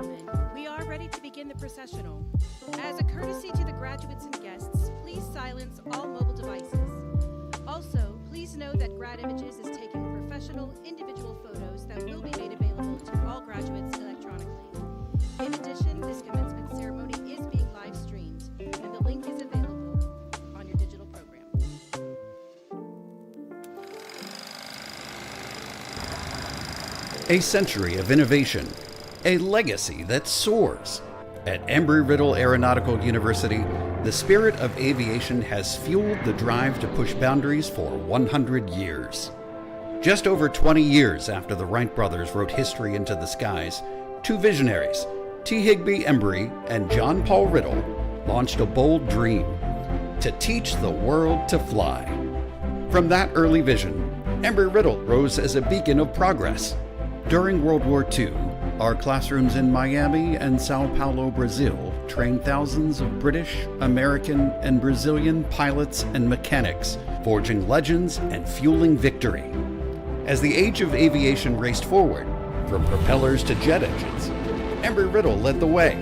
gentlemen, we are ready to begin the processional. As a courtesy to the graduates and guests, please silence all mobile devices. Also, please know that Grad Images is taking professional individual photos that will be made available to all graduates electronically. In addition, this commencement ceremony is being live streamed, and the link is available on your digital program. A century of innovation, a legacy that soars. At Embry-Riddle Aeronautical University, the spirit of aviation has fueled the drive to push boundaries for 100 years. Just over 20 years after the Wright brothers wrote history into the skies, two visionaries, T. Higbee Embry and John Paul Riddle, launched a bold dream: to teach the world to fly. From that early vision, Embry-Riddle rose as a beacon of progress. During World War II, our classrooms in Miami and Sao Paulo, Brazil, trained thousands of British, American, and Brazilian pilots and mechanics, forging legends and fueling victory. As the age of aviation raced forward, from propellers to jet engines, Embry-Riddle led the way.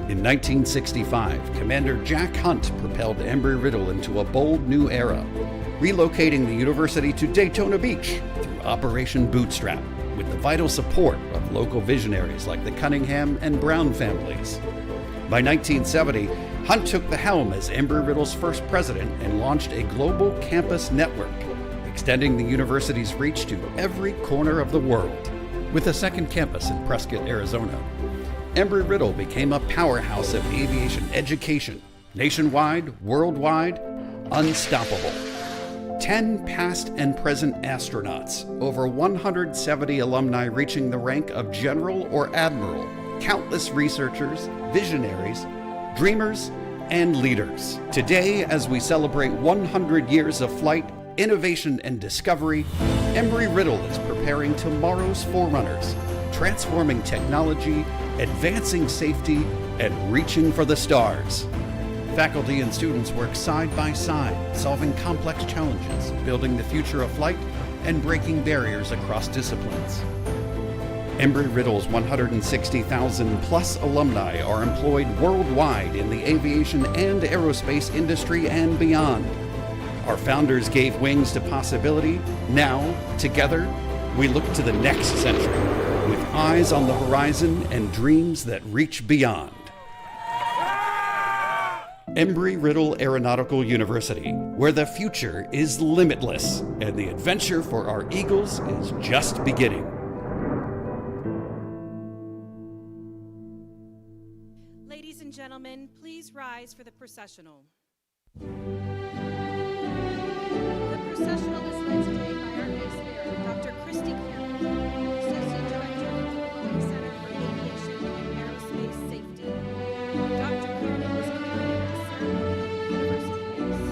In 1965, Commander Jack Hunt propelled Embry-Riddle into a bold new era, relocating the university to Daytona Beach through Operation Bootstrap, with the vital support of local visionaries like the Cunningham and Brown families. By 1970, Hunt took the helm as Embry-Riddle's first president and launched a global campus network, extending the university's reach to every corner of the world. With a second campus in Prescott, Arizona, Embry-Riddle became a powerhouse of aviation education, nationwide, worldwide, unstoppable. 10 past and present astronauts, over 170 alumni reaching the rank of general or admiral, countless researchers, visionaries, dreamers, and leaders. Today, as we celebrate 100 years of flight, innovation, and discovery, Embry-Riddle is preparing tomorrow's forerunners, transforming technology, advancing safety, and reaching for the stars. Faculty and students work side by side, solving complex challenges, building the future of flight, and breaking barriers across disciplines. Embry-Riddle's 160,000 plus alumni are employed worldwide in the aviation and aerospace industry and beyond. Our founders gave wings to possibility. Now, together, we look to the next century with eyes on the horizon and dreams that reach beyond. Embry-Riddle Aeronautical University, where the future is limitless and the adventure for our Eagles is just beginning. Ladies and gentlemen, please rise for the processional. The processional is led today by our base bearer, Dr. Christy Carroll, Associate Director of the Conferring Center for Aviation and Aerospace Safety. Dr. Carroll is carrying the ceremony of the University Base.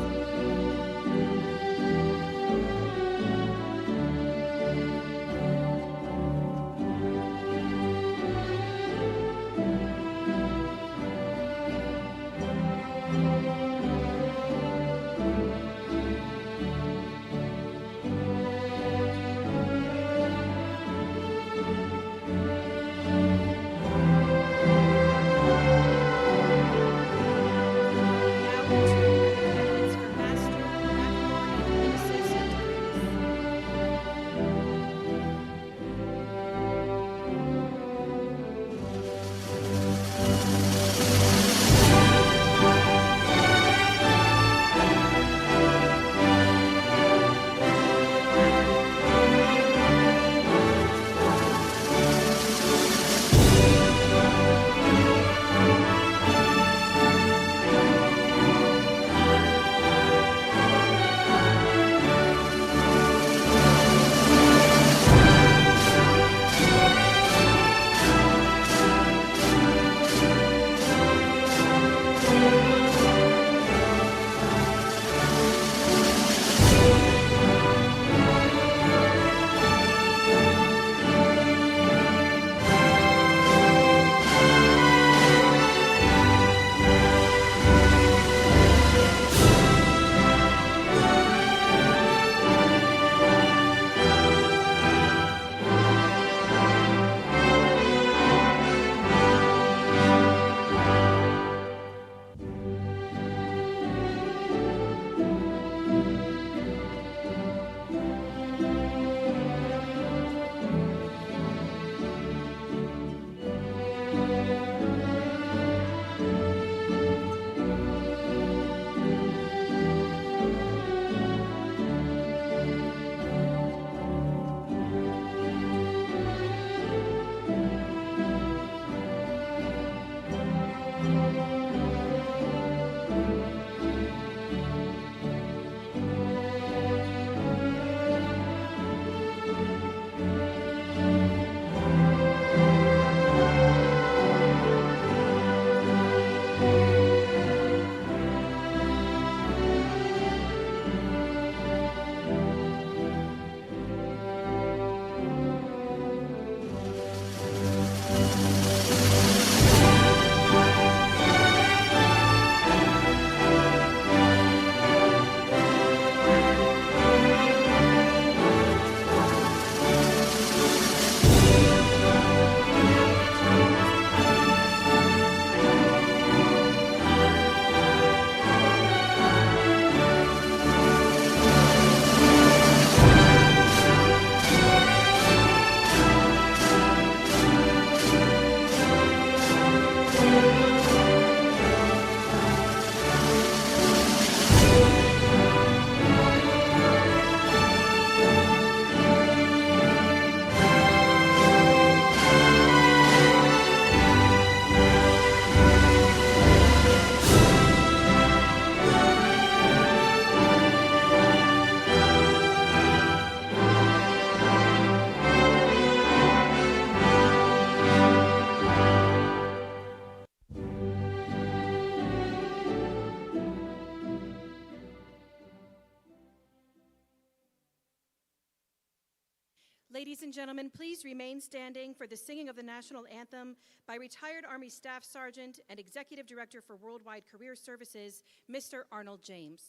Ladies and gentlemen, please remain standing for the singing of the national anthem by retired Army Staff Sergeant and Executive Director for Worldwide Career Services, Mr. Arnold James.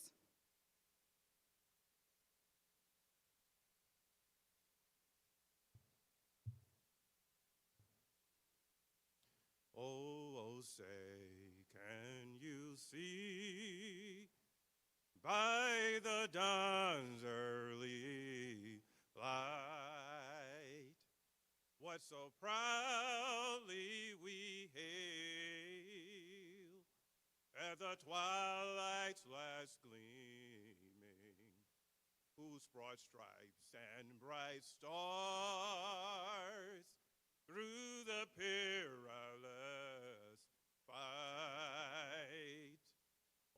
Oh, say, can you see by the dawn's early light what so proudly we hail at the twilight's last gleaming, whose broad stripes and bright stars through the perilous fight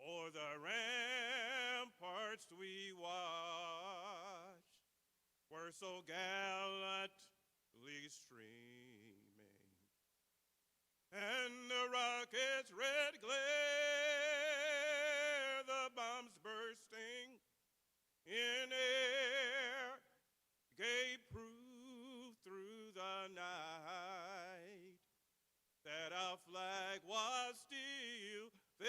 o'er the ramparts we watch were so gallantly streaming, and the rocket's red glare, the bombs bursting in air, gave proof through the night that our flag was still there.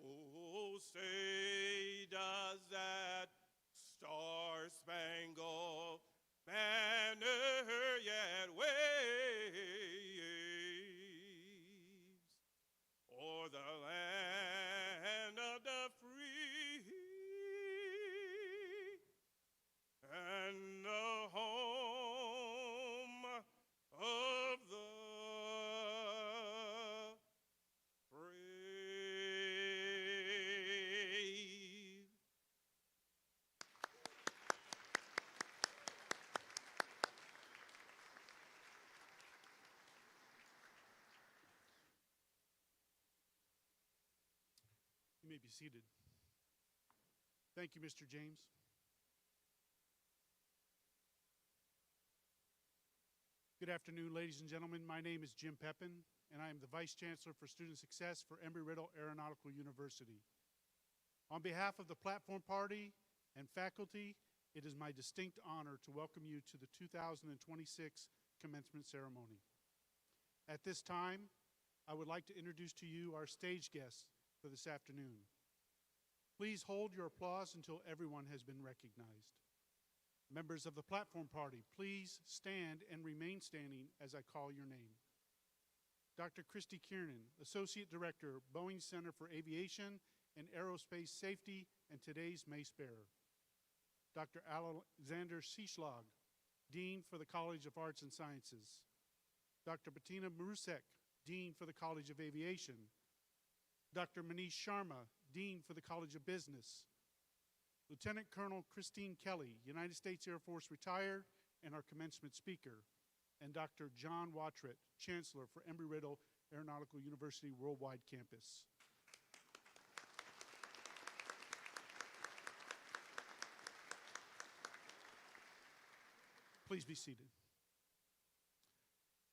Oh, say, does that star-spangled banner yet waves o'er the land of the free and the home of the brave? You may be seated. Thank you, Mr. James. Good afternoon, ladies and gentlemen. My name is Jim Pepin, and I am the Vice Chancellor for Student Success for Embry-Riddle Aeronautical University. On behalf of the Platform Party and faculty, it is my distinct honor to welcome you to the 2026 commencement ceremony. At this time, I would like to introduce to you our stage guests for this afternoon. Please hold your applause until everyone has been recognized. Members of the Platform Party, please stand and remain standing as I call your name. Dr. Christy Kiernan, Associate Director, Boeing Center for Aviation and Aerospace Safety, and today's Mace Bearer. Dr. Alexander Seeschlag, Dean for the College of Arts and Sciences. Dr. Bettina Marusek, Dean for the College of Aviation, Dr. Manish Sharma, Dean for the College of Business, Lieutenant Colonel Christine Kelly, United States Air Force retired and our commencement speaker, and Dr. John Watrett, Chancellor for Embry-Riddle Aeronautical University Worldwide Campus. Please be seated.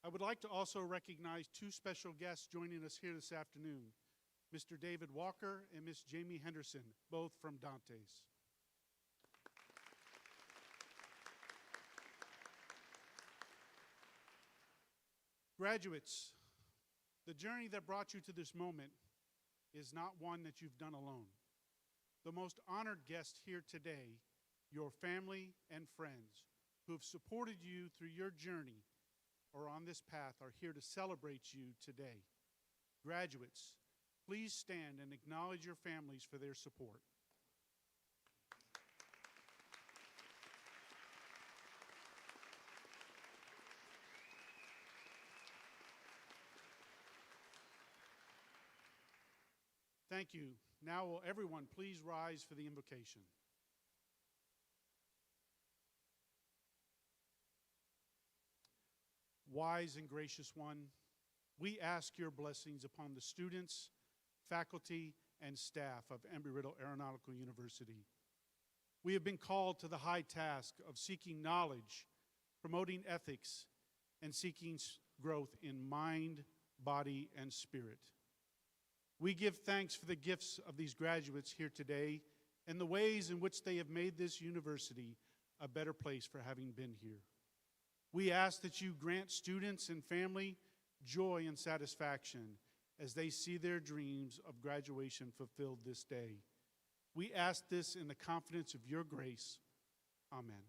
I would like to also recognize two special guests joining us here this afternoon, Mr. David Walker and Ms. Jamie Henderson, both from Dante's. Graduates, the journey that brought you to this moment is not one that you've done alone. The most honored guests here today, your family and friends who have supported you through your journey or on this path, are here to celebrate you today. Graduates, please stand and acknowledge your families for their support. Thank you. Now will everyone please rise for the invocation. Wise and gracious one, we ask your blessings upon the students, faculty, and staff of Embry-Riddle Aeronautical University. We have been called to the high task of seeking knowledge, promoting ethics, and seeking growth in mind, body, and spirit. We give thanks for the gifts of these graduates here today and the ways in which they have made this university a better place for having been here. We ask that you grant students and family joy and satisfaction as they see their dreams of graduation fulfilled this day. We ask this in the confidence of your grace. Amen.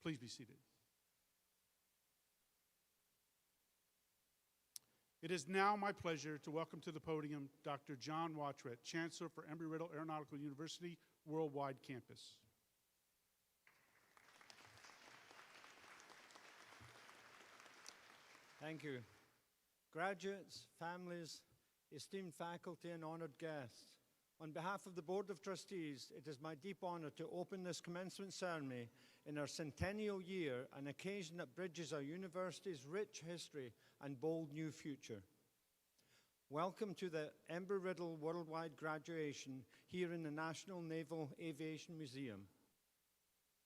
Please be seated. It is now my pleasure to welcome to the podium Dr. John Watrett, Chancellor for Embry-Riddle Aeronautical University Worldwide Campus. Thank you. Graduates, families, esteemed faculty, and honored guests, on behalf of the Board of Trustees, it is my deep honor to open this commencement ceremony in our centennial year, an occasion that bridges our university's rich history and bold new future. Welcome to the Embry-Riddle Worldwide graduation here in the National Naval Aviation Museum.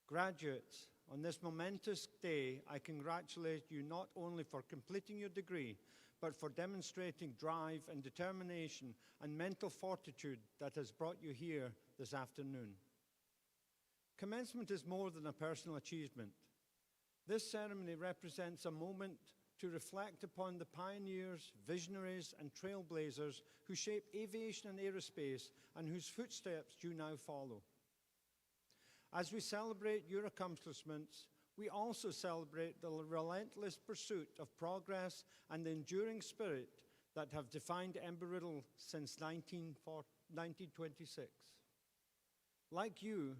Graduates, on this momentous day, I congratulate you not only for completing your degree, but for demonstrating drive and determination and mental fortitude that has brought you here this afternoon. Commencement is more than a personal achievement. This ceremony represents a moment to reflect upon the pioneers, visionaries, and trailblazers who shaped aviation and aerospace and whose footsteps you now follow. As we celebrate your accomplishments, we also celebrate the relentless pursuit of progress and the enduring spirit that have defined Embry-Riddle since 1926. Like you,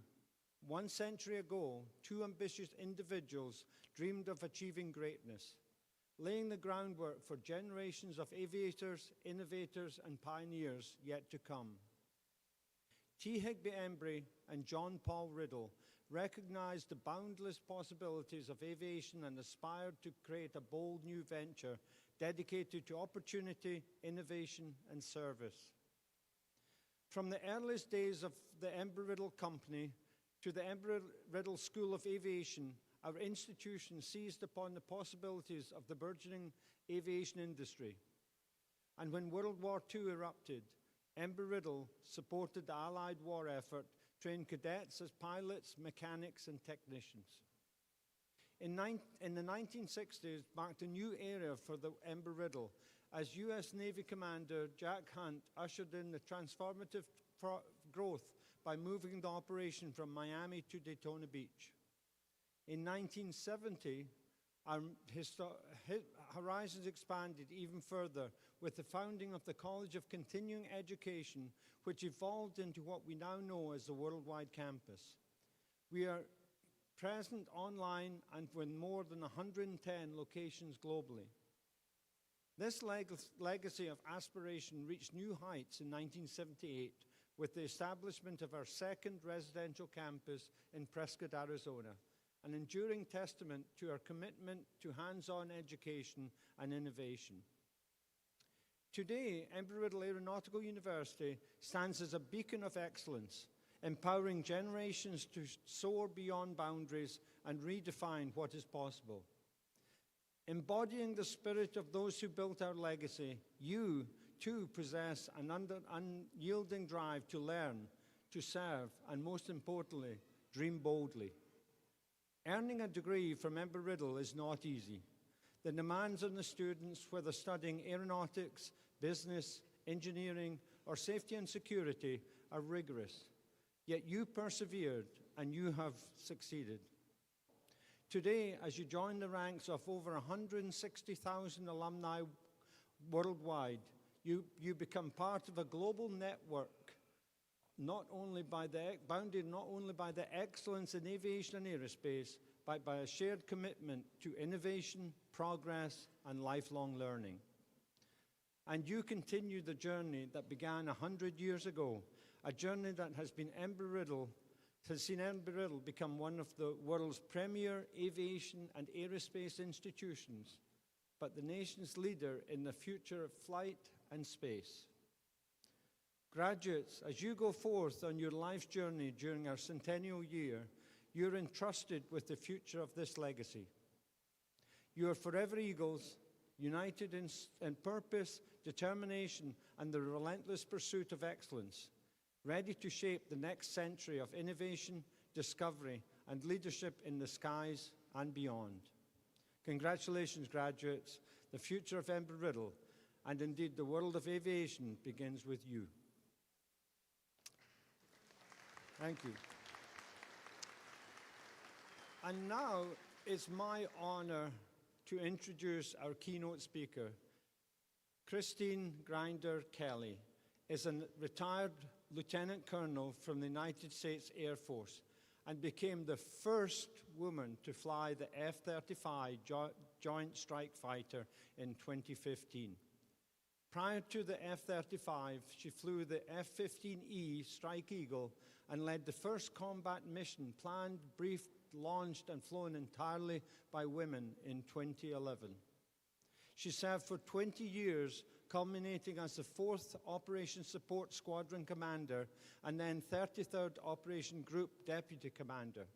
1 century ago, two ambitious individuals dreamed of achieving greatness, laying the groundwork for generations of aviators, innovators, and pioneers yet to come. T. Higbee Embry and John Paul Riddle recognized the boundless possibilities of aviation and aspired to create a bold new venture dedicated to opportunity, innovation, and service. From the earliest days of the Embry-Riddle Company to the Embry-Riddle School of Aviation, our institution seized upon the possibilities of the burgeoning aviation industry. And when World War II erupted, Embry-Riddle supported the Allied war effort, trained cadets as pilots, mechanics, and technicians. In the 1960s marked a new era for the Embry-Riddle as U.S. Navy Commander Jack Hunt ushered in the transformative growth by moving the operation from Miami to Daytona Beach. In 1970, our horizons expanded even further with the founding of the College of Continuing Education, which evolved into what we now know as the Worldwide Campus. We are present online and with more than 110 locations globally. This legacy of aspiration reached new heights in 1978 with the establishment of our second residential campus in Prescott, Arizona, an enduring testament to our commitment to hands-on education and innovation. Today, Embry-Riddle Aeronautical University stands as a beacon of excellence, empowering generations to soar beyond boundaries and redefine what is possible. Embodying the spirit of those who built our legacy, you too possess an unyielding drive to learn, to serve, and most importantly, dream boldly. Earning a degree from Embry-Riddle is not easy. The demands on the students, whether studying aeronautics, business, engineering, or safety and security, are rigorous. Yet you persevered and you have succeeded. Today, as you join the ranks of over 160,000 alumni worldwide, you become part of a global network bounded not only by the excellence in aviation and aerospace, but by a shared commitment to innovation, progress, and lifelong learning. And you continue the journey that began 100 years ago, a journey that has seen Embry-Riddle become one of the world's premier aviation and aerospace institutions, but the nation's leader in the future of flight and space. Graduates, as you go forth on your life's journey during our Centennial year, you're entrusted with the future of this legacy. You are forever Eagles, united in purpose, determination, and the relentless pursuit of excellence, ready to shape the next century of innovation, discovery, and leadership in the skies and beyond. Congratulations, graduates. The future of Embry-Riddle, and indeed the world of aviation, begins with you. Thank you. And now it's my honor to introduce our keynote speaker. Christine Grinder Kelly is a retired lieutenant colonel from the United States Air Force and became the first woman to fly the F-35 Joint Strike Fighter in 2015. Prior to the F-35, she flew the F-15E Strike Eagle and led the first combat mission planned, briefed, launched, and flown entirely by women in 2011. She served for 20 years, culminating as the 4th Operation Support Squadron Commander and then 33rd Operation Group Deputy Commander.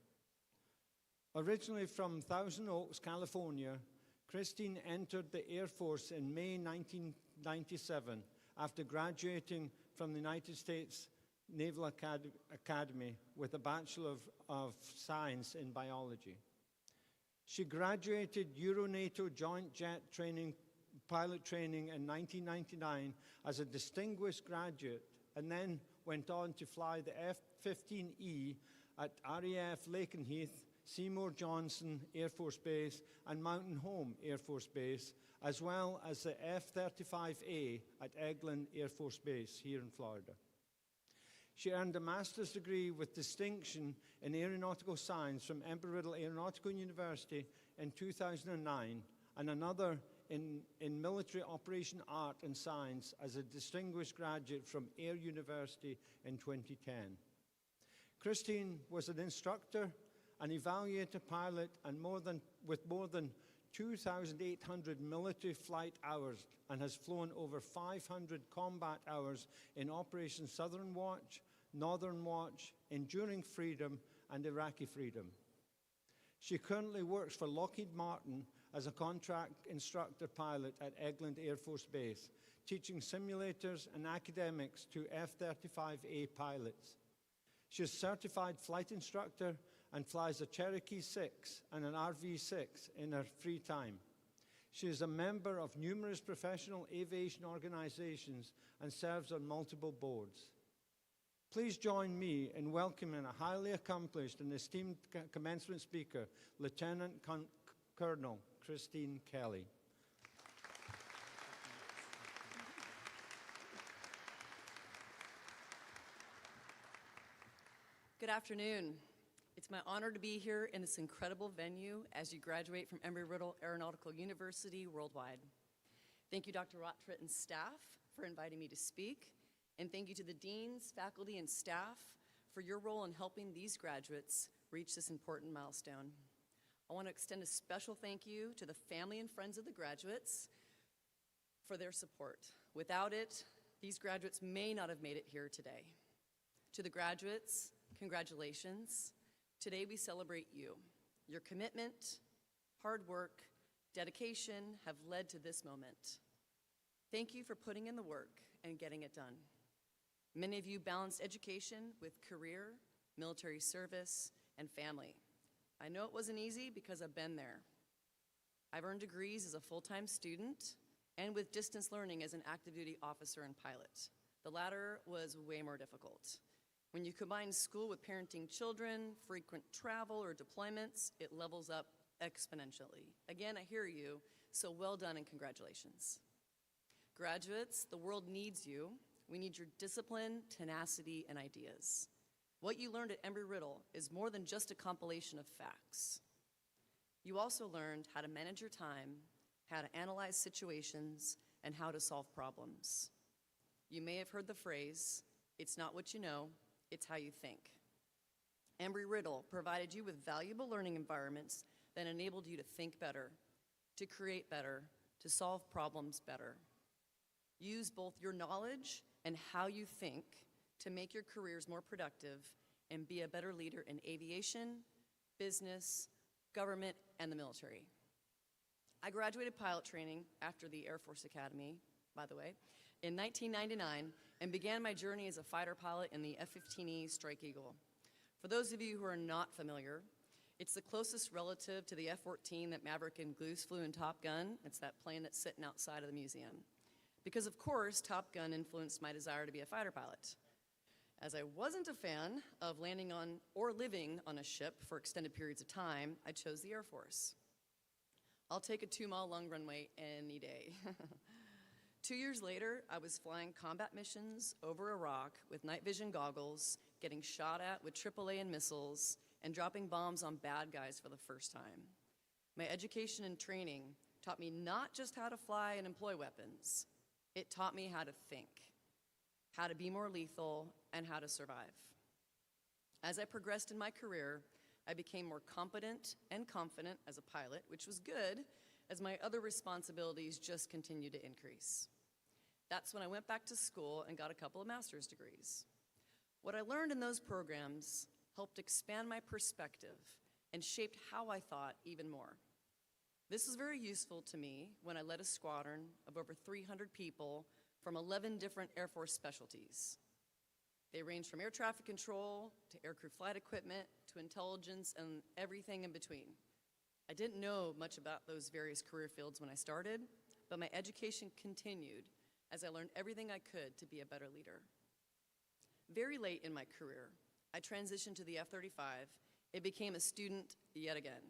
Originally from Thousand Oaks, California, Christine entered the Air Force in May 1997 after graduating from the United States Naval Academy with a Bachelor of Science in Biology. She graduated Euro-NATO Joint Jet pilot training in 1999 as a distinguished graduate, and then went on to fly the F-15E at RAF Lakenheath, Seymour Johnson Air Force Base, and Mountain Home Air Force Base, as well as the F-35A at Eglin Air Force Base here in Florida. She earned a master's degree with distinction in aeronautical science from Embry-Riddle Aeronautical University in 2009, and another in military operation art and science as a distinguished graduate from Air University in 2010. Christine was an instructor, an evaluator pilot, and with more than 2,800 military flight hours, and has flown over 500 combat hours in Operation Southern Watch, Northern Watch, Enduring Freedom, and Iraqi Freedom. She currently works for Lockheed Martin as a contract instructor pilot at Eglin Air Force Base, teaching simulators and academics to F-35A pilots. She is a certified flight instructor and flies a Cherokee 6 and an RV-6 in her free time. She is a member of numerous professional aviation organizations and serves on multiple boards. Please join me in welcoming a highly accomplished and esteemed commencement speaker, Lieutenant Colonel Christine Kelly. Good afternoon. It's my honor to be here in this incredible venue as you graduate from Embry-Riddle Aeronautical University worldwide. Thank you, Dr. Rotfrit and staff, for inviting me to speak. And thank you to the deans, faculty, and staff for your role in helping these graduates reach this important milestone. I want to extend a special thank you to the family and friends of the graduates for their support. Without it, these graduates may not have made it here today. To the graduates, congratulations. Today we celebrate you. Your commitment, hard work, dedication have led to this moment. Thank you for putting in the work and getting it done. Many of you balanced education with career, military service, and family. I know it wasn't easy because I've been there. I've earned degrees as a full-time student and with distance learning as an active duty officer and pilot. The latter was way more difficult. When you combine school with parenting children, frequent travel, or deployments, it levels up exponentially. Again, I hear you, so well done and congratulations. Graduates, the world needs you. We need your discipline, tenacity, and ideas. What you learned at Embry-Riddle is more than just a compilation of facts. You also learned how to manage your time, how to analyze situations, and how to solve problems. You may have heard the phrase, "It's not what you know, it's how you think." Embry-Riddle provided you with valuable learning environments that enabled you to think better, to create better, to solve problems better. Use both your knowledge and how you think to make your careers more productive and be a better leader in aviation, business, government, and the military. I graduated pilot training after the Air Force Academy, by the way, in 1999 and began my journey as a fighter pilot in the F-15E Strike Eagle. For those of you who are not familiar, it's the closest relative to the F-14 that Maverick and Goose flew in Top Gun. It's that plane that's sitting outside of the museum. Because of course, Top Gun influenced my desire to be a fighter pilot. As I wasn't a fan of landing on or living on a ship for extended periods of time, I chose the Air Force. I'll take a 2-mile long runway any day. 2 years later, I was flying combat missions over Iraq with night vision goggles, getting shot at with AAA and missiles, and dropping bombs on bad guys for the first time. My education and training taught me not just how to fly and employ weapons, it taught me how to think, how to be more lethal, and how to survive. As I progressed in my career, I became more competent and confident as a pilot, which was good, as my other responsibilities just continued to increase. That's when I went back to school and got a couple of master's degrees. What I learned in those programs helped expand my perspective and shaped how I thought even more. This was very useful to me when I led a squadron of over 300 people from 11 different Air Force specialties. They ranged from air traffic control to aircrew flight equipment to intelligence and everything in between. I didn't know much about those various career fields when I started, but my education continued as I learned everything I could to be a better leader. Very late in my career, I transitioned to the F-35 and became a student yet again.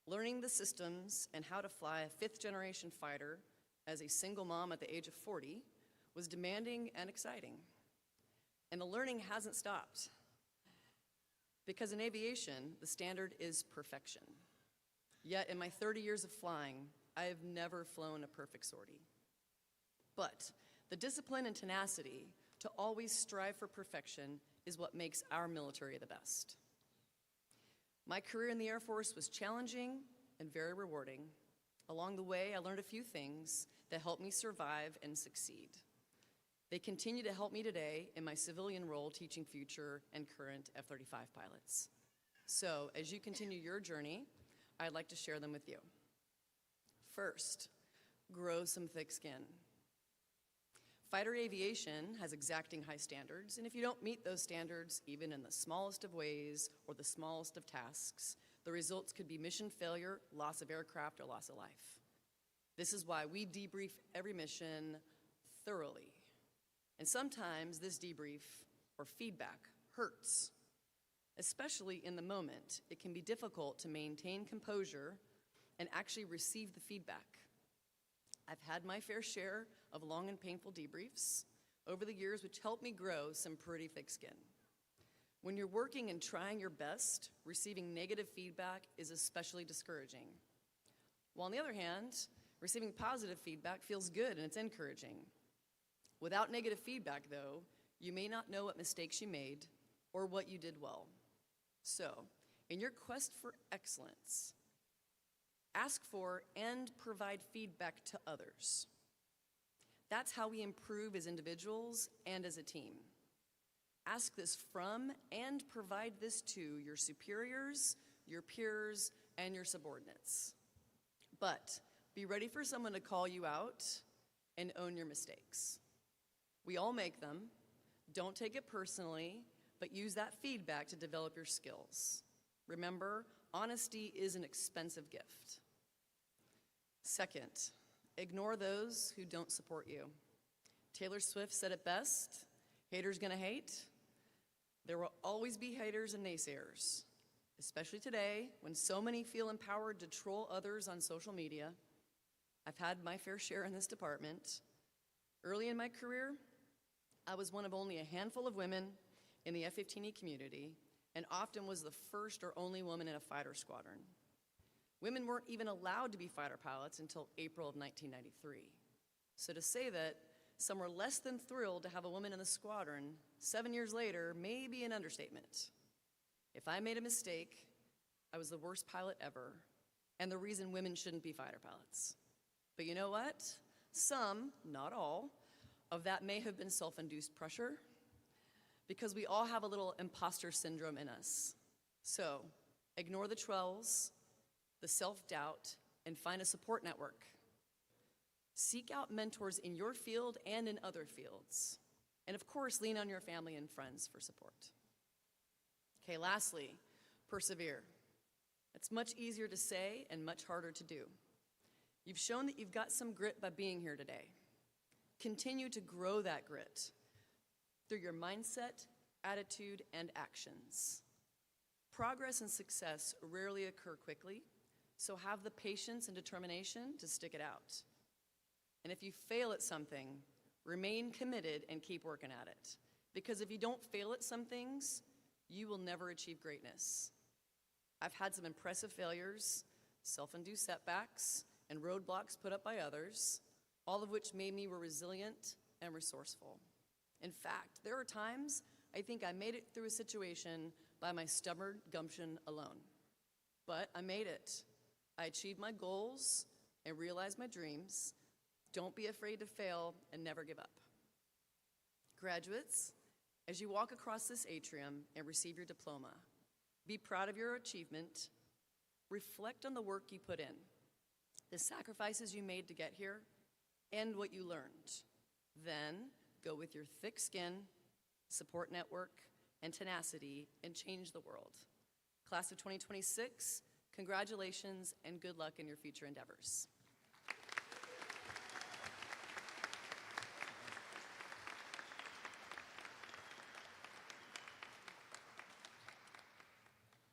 Learning the systems and how to fly a 5th-generation fighter as a single mom at the age of 40 was demanding and exciting. And the learning hasn't stopped. Because in aviation, the standard is perfection. Yet in my 30 years of flying, I have never flown a perfect sortie. But the discipline and tenacity to always strive for perfection is what makes our military the best. My career in the Air Force was challenging and very rewarding. Along the way, I learned a few things that helped me survive and succeed. They continue to help me today in my civilian role teaching future and current F-35 pilots. So, as you continue your journey, I'd like to share them with you. First, grow some thick skin. Fighter aviation has exacting high standards, and if you don't meet those standards, even in the smallest of ways or the smallest of tasks, the results could be mission failure, loss of aircraft, or loss of life. This is why we debrief every mission thoroughly. And sometimes this debrief or feedback hurts. Especially in the moment, it can be difficult to maintain composure and actually receive the feedback. I've had my fair share of long and painful debriefs over the years, which helped me grow some pretty thick skin. When you're working and trying your best, receiving negative feedback is especially discouraging. While on the other hand, Receiving positive feedback feels good and it's encouraging. Without negative feedback, though, you may not know what mistakes you made or what you did well. So, in your quest for excellence, ask for and provide feedback to others. That's how we improve as individuals and as a team. Ask this from and provide this to your superiors, your peers, and your subordinates. But be ready for someone to call you out and own your mistakes. We all make them. Don't take it personally, but use that feedback to develop your skills. Remember, honesty is an expensive gift. Second, ignore those who don't support you. Taylor Swift said it best, haters gonna hate. There will always be haters and naysayers, especially today when so many feel empowered to troll others on social media. I've had my fair share in this department. Early in my career, I was one of only a handful of women in the F-15E community and often was the first or only woman in a fighter squadron. Women weren't even allowed to be fighter pilots until April of 1993. So to say that some were less than thrilled to have a woman in the squadron 7 years later may be an understatement. If I made a mistake, I was the worst pilot ever, and the reason women shouldn't be fighter pilots. But you know what? Some, not all, of that may have been self-induced pressure, because we all have a little imposter syndrome in us. So, ignore the trolls, the self-doubt, and find a support network. Seek out mentors in your field and in other fields. And of course, lean on your family and friends for support. Okay, lastly, persevere. It's much easier to say and much harder to do. You've shown that you've got some grit by being here today. Continue to grow that grit through your mindset, attitude, and actions. Progress and success rarely occur quickly, so have the patience and determination to stick it out. And if you fail at something, remain committed and keep working at it. Because if you don't fail at some things, you will never achieve greatness. I've had some impressive failures, self-induced setbacks, and roadblocks put up by others, all of which made me more resilient and resourceful. In fact, there are times I think I made it through a situation by my stubborn gumption alone. But I made it. I achieved my goals and realized my dreams. Don't be afraid to fail and never give up. Graduates, as you walk across this atrium and receive your diploma, be proud of your achievement. Reflect on the work you put in, the sacrifices you made to get here, and what you learned. Then go with your thick skin, support network, and tenacity and change the world. Class of 2026, congratulations and good luck in your future endeavors.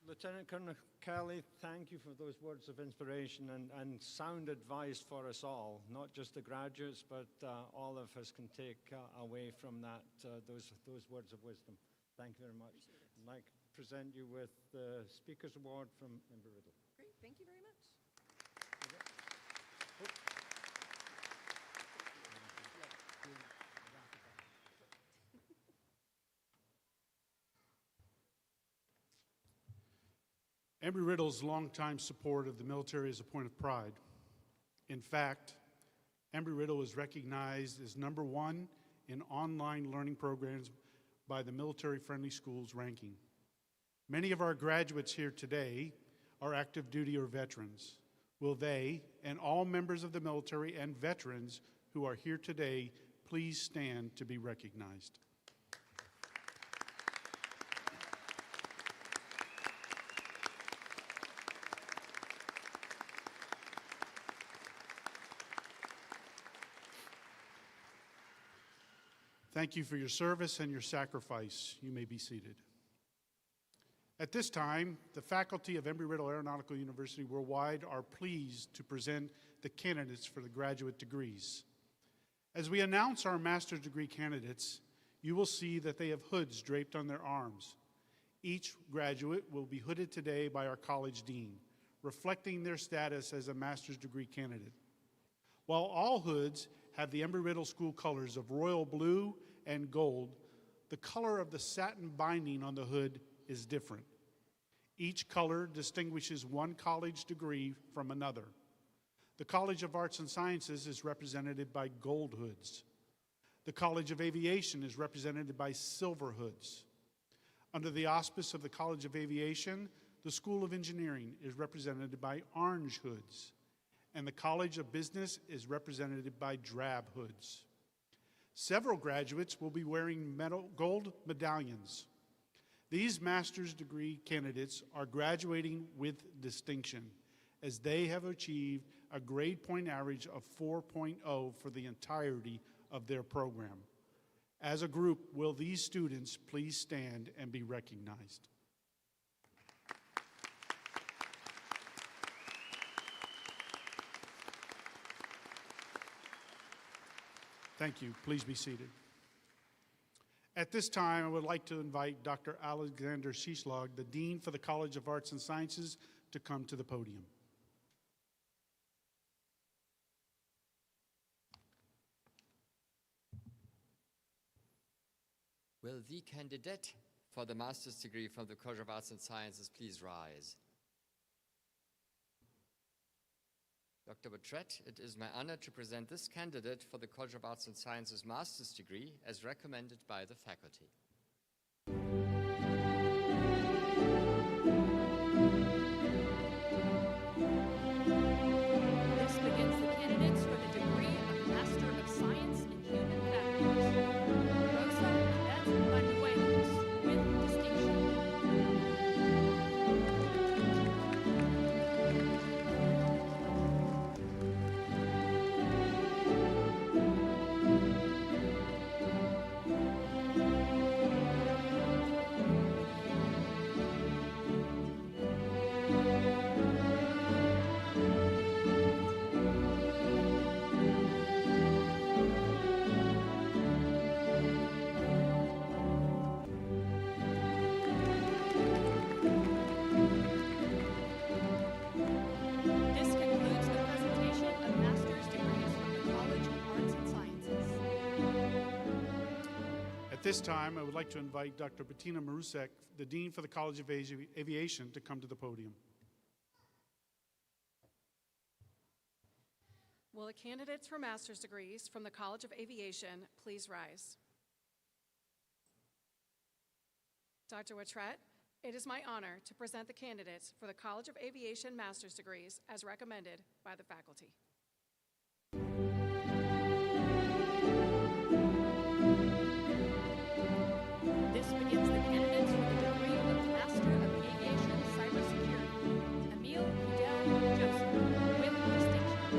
Lieutenant Colonel Kelly, thank you for those words of inspiration and sound advice for us all, not just the graduates, but all of us can take away from that those words of wisdom. Thank you very much. I'd like to present you with the Speaker's Award from Embry-Riddle. Great, thank you very much. Embry-Riddle's longtime support of the military is a point of pride. In fact, Embry-Riddle is recognized as #1 in online learning programs by the Military Friendly Schools ranking. Many of our graduates here today are active duty or veterans. Will they, and all members of the military and veterans who are here today, please stand to be recognized. Thank you for your service and your sacrifice. You may be seated. At this time, the faculty of Embry-Riddle Aeronautical University Worldwide are pleased to present the candidates for the graduate degrees. As we announce our master's degree candidates, you will see that they have hoods draped on their arms. Each graduate will be hooded today by our college dean, reflecting their status as a master's degree candidate. While all hoods have the Embry-Riddle school colors of royal blue and gold, the color of the satin binding on the hood is different. Each color distinguishes one college degree from another. The College of Arts and Sciences is represented by gold hoods. The College of Aviation is represented by silver hoods. Under the auspice of the College of Aviation, the School of Engineering is represented by orange hoods, and the College of Business is represented by drab hoods. Several graduates will be wearing gold medallions. These master's degree candidates are graduating with distinction, as they have achieved a grade point average of 4.0 for the entirety of their program. As a group, will these students please stand and be recognized? Thank you. Please be seated. At this time, I would like to invite Dr. Alexander Schischlag, the Dean for the College of Arts and Sciences, to come to the podium. Will the candidate for the master's degree from the College of Arts and Sciences please rise? Dr. Bertrett, it is my honor to present this candidate for the College of Arts and Sciences master's degree as recommended by the faculty. This begins the candidates for the degree of Master of Science in Human Factors. Rosa Yvette Banuelos, with distinction. This concludes the presentation of master's degrees from the College of Arts and Sciences. At this time, I would like to invite Dr. Bettina Marusek, the Dean for the College of Aviation, to come to the podium. Will the candidates for master's degrees from the College of Aviation please rise? Dr. Watrette, it is my honor to present the candidates for the College of Aviation master's degrees as recommended by the faculty. This begins the candidates for the degree of Master of Aviation Cybersecurity. Emile Fidel Joseph, with distinction.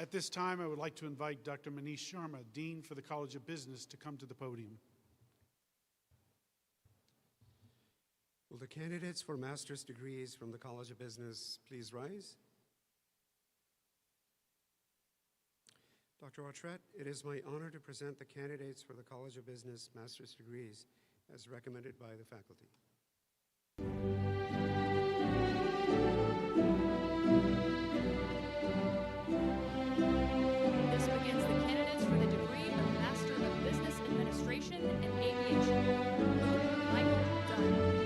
At this time, I would like to invite Dr. Manish Sharma, Dean for the College of Business, to come to the podium. Will the candidates for master's degrees from the College of Business please rise? Dr. Autret, it is my honor to present the candidates for the College of Business master's degrees as recommended by the faculty. This begins the candidates for the degree of Master of Business Administration and Aviation. Luke Michael Dunn.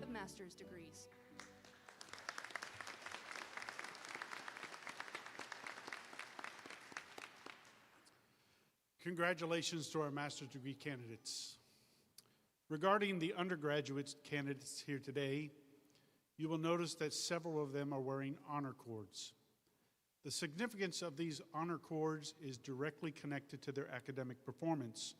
Of master's degrees. Congratulations to our master's degree candidates. Regarding the undergraduate candidates here today, you will notice that several of them are wearing honor cords. The significance of these honor cords is directly connected to their academic performance.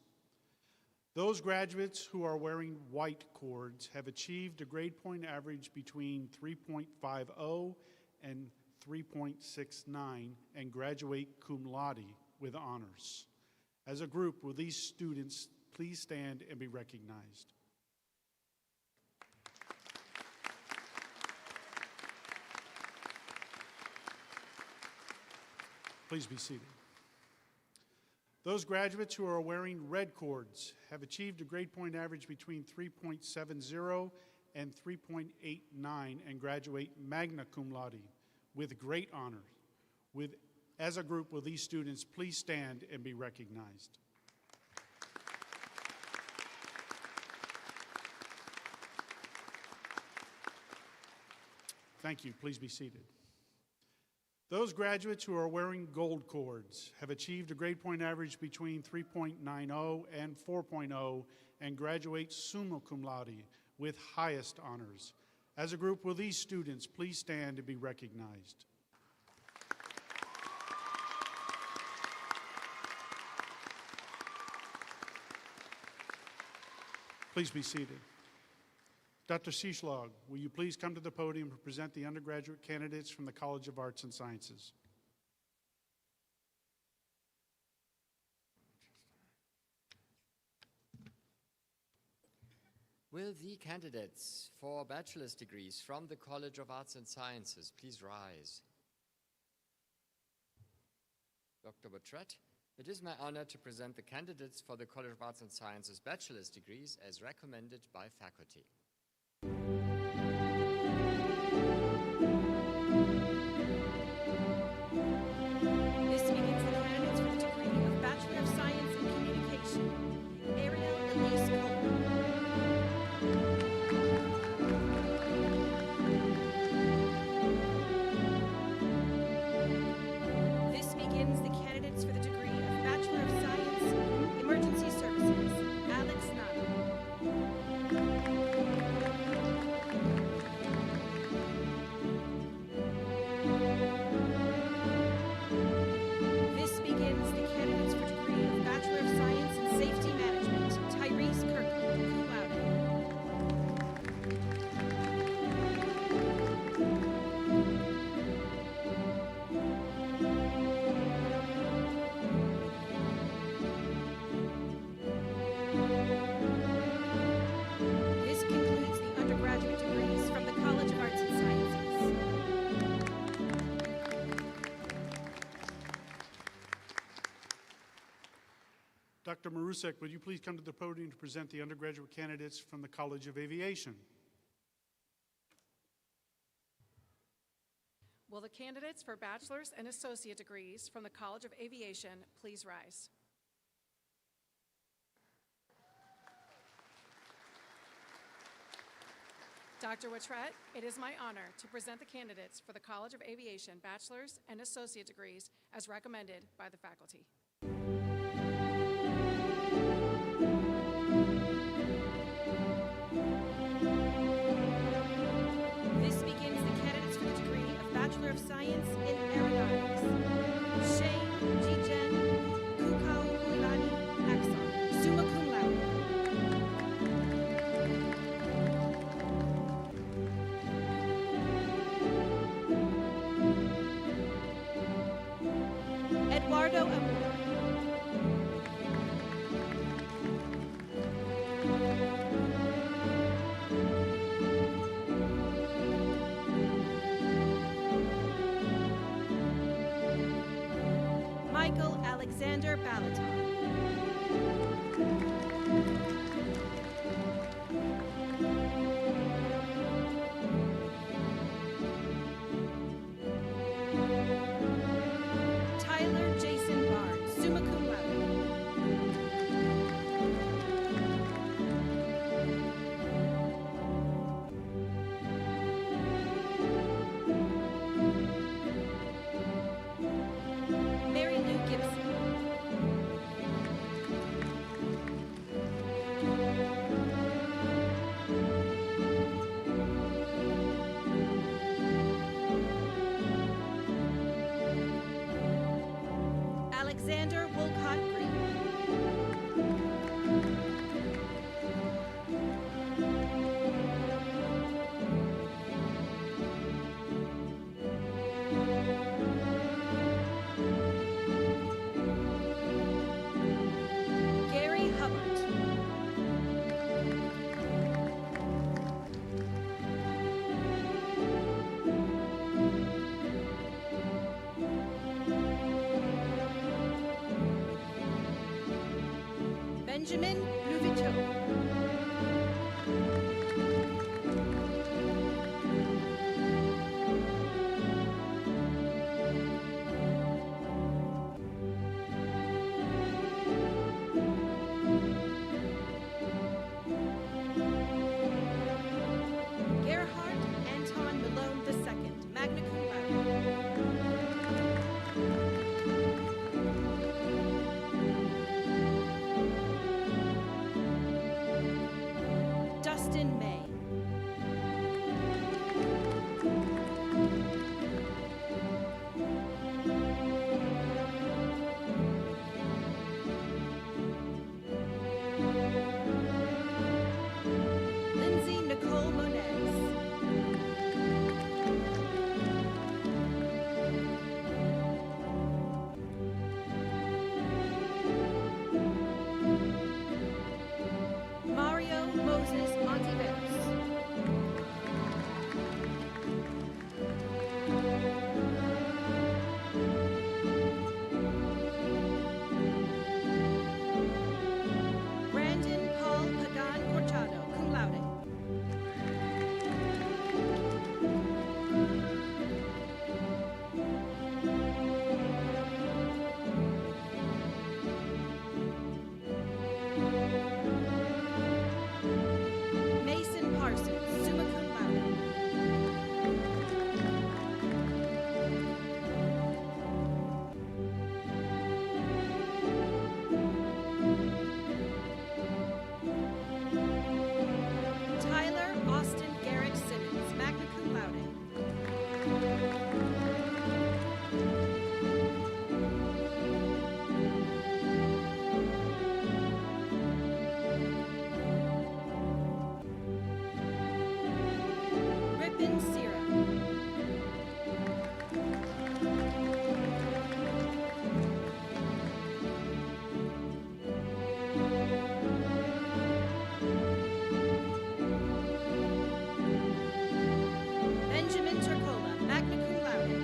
Those graduates who are wearing white cords have achieved a grade point average between 3.50 and 3.69 and graduate cum laude with honors. As a group, will these students please stand and be recognized? Please be seated. Those graduates who are wearing red cords have achieved a grade point average between 3.70 and 3.89 and graduate magna cum laude with great honor. As a group, will these students please stand and be recognized? Thank you. Please be seated. Those graduates who are wearing gold cords have achieved a grade point average between 3.90 and 4.0 and graduate summa cum laude with highest honors. As a group, will these students please stand and be recognized? Please be seated. Dr. Sieschlag, will you please come to the podium and present the undergraduate candidates from the College of Arts and Sciences? Will the candidates for bachelor's degrees from the College of Arts and Sciences please rise? Dr. Bertrett, it is my honor to present the candidates for the College of Arts and Sciences bachelor's degrees as recommended by faculty. This begins the candidates for the degree of Bachelor of Science in Communication. ERAU Elise Coleman. This begins the candidates for the degree of Bachelor of Science, Emergency Services. Alex Nunn. This begins the candidates for degree of Bachelor of Science in Safety Management. Tyrese Kirkland, cum laude. This concludes the undergraduate degrees from the College of Arts and Sciences. Dr. Marusek, would you please come to the podium to present the undergraduate candidates from the College of Aviation? Will the candidates for bachelor's and associate degrees from the College of Aviation please rise? Dr. Watrette, it is my honor to present the candidates for the College of Aviation bachelor's and associate degrees as recommended by the faculty. This begins the candidates for the degree of Bachelor of Science in Aeronautics. Shane Jijen Kukau Ulani Axon, summa cum laude. Eduardo Amor. Michael Alexander Balaton. Tyler Jason Barnes, summa cum laude. Mary Lou Gibson. Alexander Wolcott Green. Gary Hubbard. Benjamin Louveteau. Gerhard Anton Malone II, magna cum laude. Dustin May. Lindsay Nicole Moniz. Mario Moses Ontiveros. Brandon Paul Pagan Corchado, cum laude. Mason Parsons, summa cum laude. Tyler Austin Garrett Simmons, magna cum laude. Ripon Sierra. Benjamin Turcola, magna cum laude.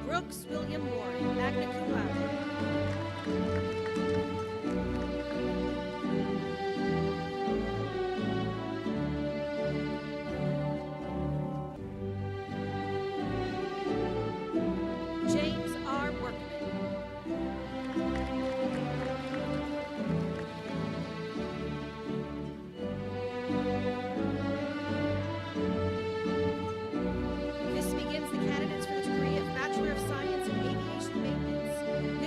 Brooks William Warren, magna cum laude. James R. Workman. This begins the candidates for the degree of Bachelor of Science in Aviation Maintenance.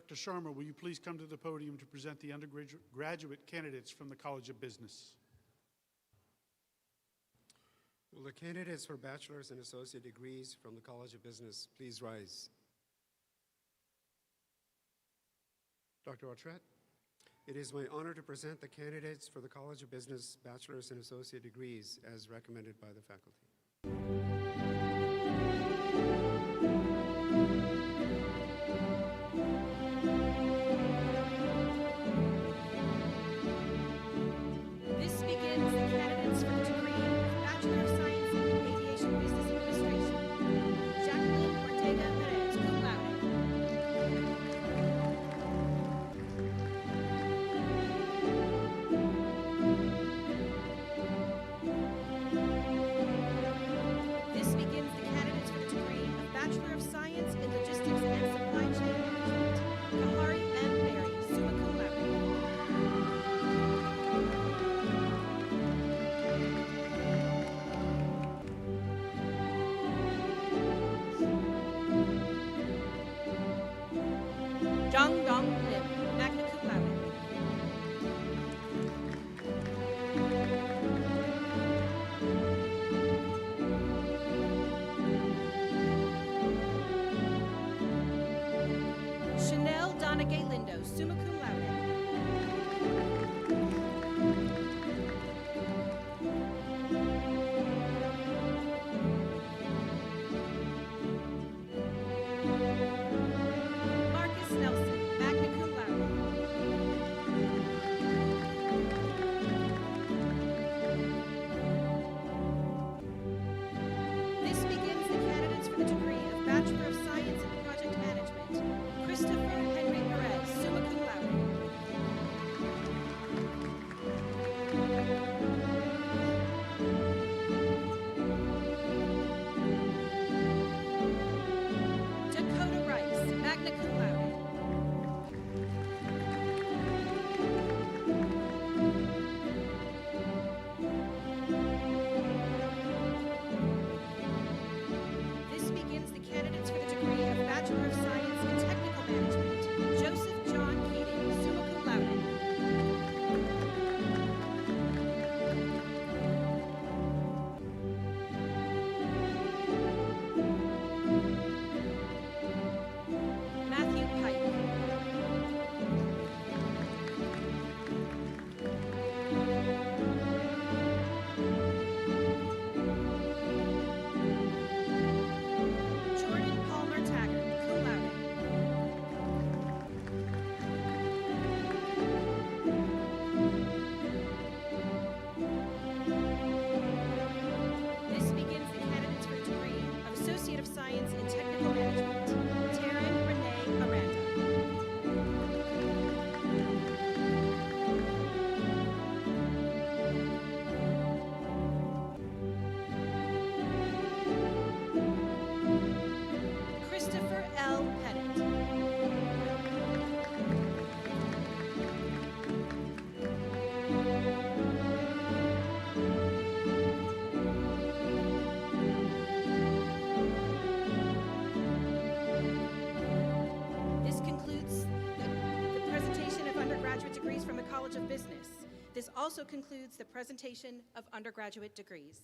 Dr. Sharma, will you please come to the podium to present the undergraduate candidates from the College of Business? Will the candidates for bachelor's and associate degrees from the College of Business please rise? Dr. Autret, it is my honor to present the candidates for the College of Business bachelor's and associate degrees as recommended by the faculty. This begins the candidates for the degree of Bachelor of Science in Aviation Business Administration. Jacqueline Ortega Perez, cum laude. This begins the candidates for the degree of Bachelor of Science in Logistics and Supply Chain Management. Kahari M. Berry, summa cum laude. Zhang Dong Lim, magna cum laude. Chanel Donna Galindo, summa cum laude. Marcus Nelson, magna cum laude. This begins the candidates for the degree of Bachelor of Science in Project Management. Christopher Henry Perez, summa cum laude. Dakota Rice, magna cum laude. This begins the candidates for the degree of Bachelor of Science in Technical Management. Joseph John Keating, summa cum laude. Matthew Pike. Jordan Palmer Taggart, cum laude. This begins the candidates for the degree of Associate of Science in Technical Management. Taryn Renee Aranda. Christopher L. Pettit. This concludes the presentation of undergraduate degrees from the College of Business. This also concludes the presentation of undergraduate degrees.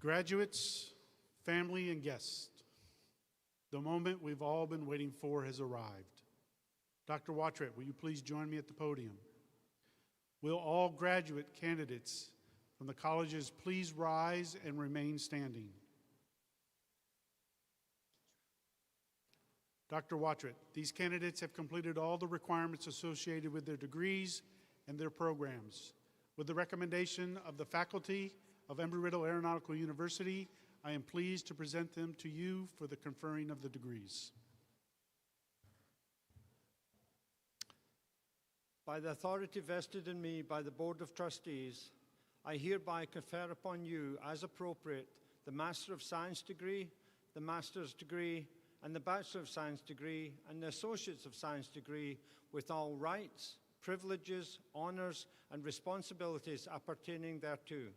Graduates, family, and guests, the moment we've all been waiting for has arrived. Dr. Wautret, will you please join me at the podium? Will all graduate candidates from the colleges please rise and remain standing? Dr. Wautret, these candidates have completed all the requirements associated with their degrees and their programs. With the recommendation of the faculty of Embry-Riddle Aeronautical University, I am pleased to present them to you for the conferring of the degrees. By the authority vested in me by the Board of Trustees, I hereby confer upon you, as appropriate, the Master of Science degree, the Master's degree, and the Bachelor of Science degree, and the Associates of Science degree, with all rights, privileges, honors, and responsibilities appertaining thereto.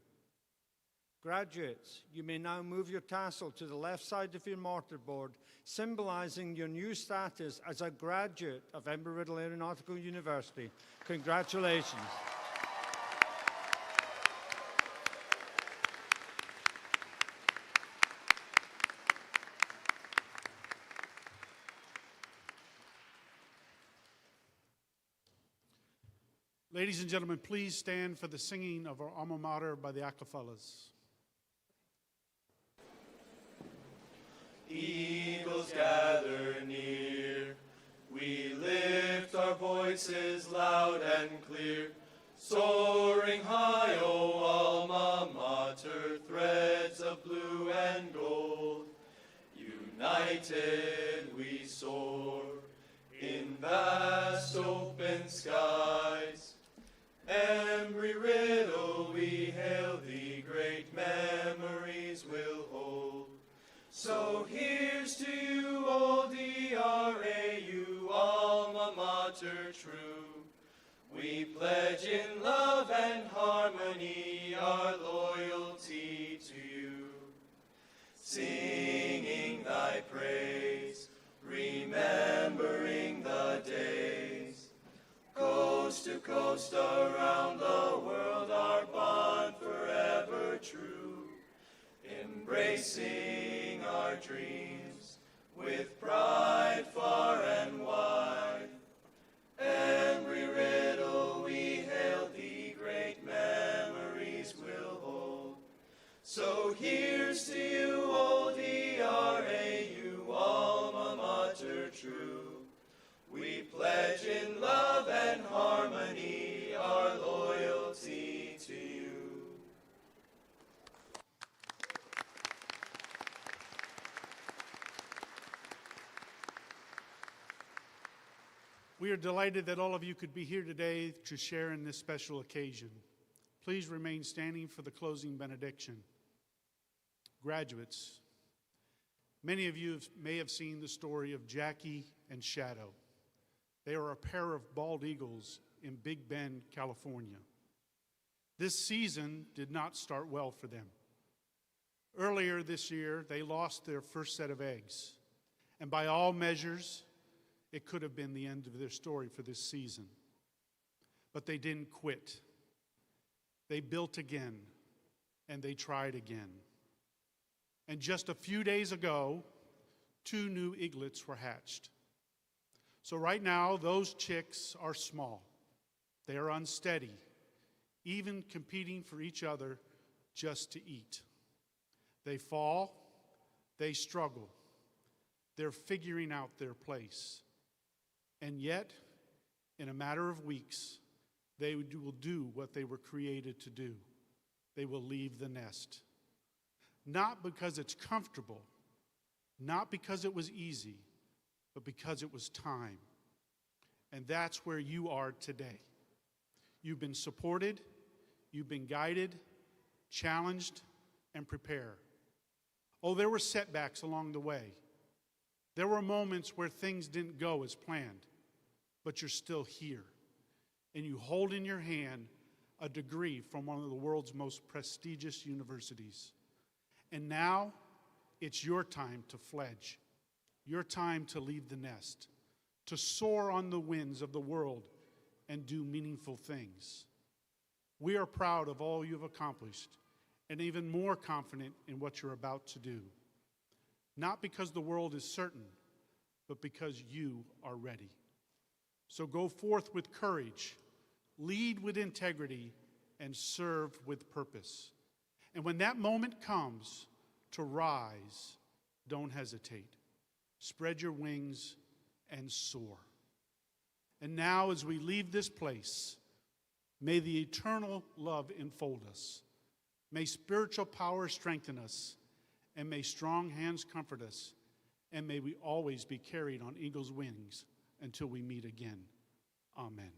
Graduates, you may now move your tassel to the left side of your mortarboard, symbolizing your new status as a graduate of Embry-Riddle Aeronautical University. Congratulations. Ladies and gentlemen, please stand for the singing of our alma mater by the Acapellas. Eagles gather near, we lift our voices loud and clear, soaring high, O alma mater, threads of blue and gold. United we soar in vast open skies. Embry-Riddle, we hail thee, great memories will hold. So here's to you, old ERAU, alma mater true. We pledge in love and harmony our loyalty to you. Singing thy praise, remembering the days, coast to coast around the world, our bond forever true. Embracing our dreams with pride far and wide. Embry-Riddle, we hail thee, great memories will hold. So here's to you, old ERAU, alma mater true. We pledge in love and harmony our loyalty to you. We are delighted that all of you could be here today to share in this special occasion. Please remain standing for the closing benediction. Graduates, many of you may have seen the story of Jackie and Shadow. They are a pair of bald eagles in Big Bend, California. This season did not start well for them. Earlier this year, they lost their first set of eggs, and by all measures, it could have been the end of their story for this season. But they didn't quit. They built again, and they tried again. And just a few days ago, 2 new eaglets were hatched. So right now, those chicks are small. They are unsteady, even competing for each other just to eat. They fall, they struggle. They're figuring out their place. And yet, in a matter of weeks, they will do what they were created to do. They will leave the nest. Not because it's comfortable, not because it was easy, but because it was time. And that's where you are today. You've been supported, you've been guided, challenged, and prepared. Oh, there were setbacks along the way. There were moments where things didn't go as planned, but you're still here. And you hold in your hand a degree from one of the world's most prestigious universities. And now, it's your time to fledge, your time to leave the nest, to soar on the winds of the world and do meaningful things. We are proud of all you've accomplished and even more confident in what you're about to do. Not because the world is certain, but because you are ready. So go forth with courage, lead with integrity, and serve with purpose. And when that moment comes to rise, don't hesitate. Spread your wings and soar. And now, as we leave this place, may the eternal love enfold us. May spiritual power strengthen us, and may strong hands comfort us, and may we always be carried on eagle's wings until we meet again. Amen.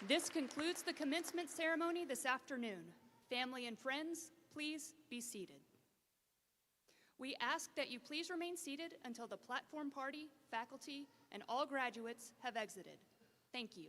This concludes the commencement ceremony this afternoon. Family and friends, please be seated. We ask that you please remain seated until the platform party, faculty, and all graduates have exited. Thank you.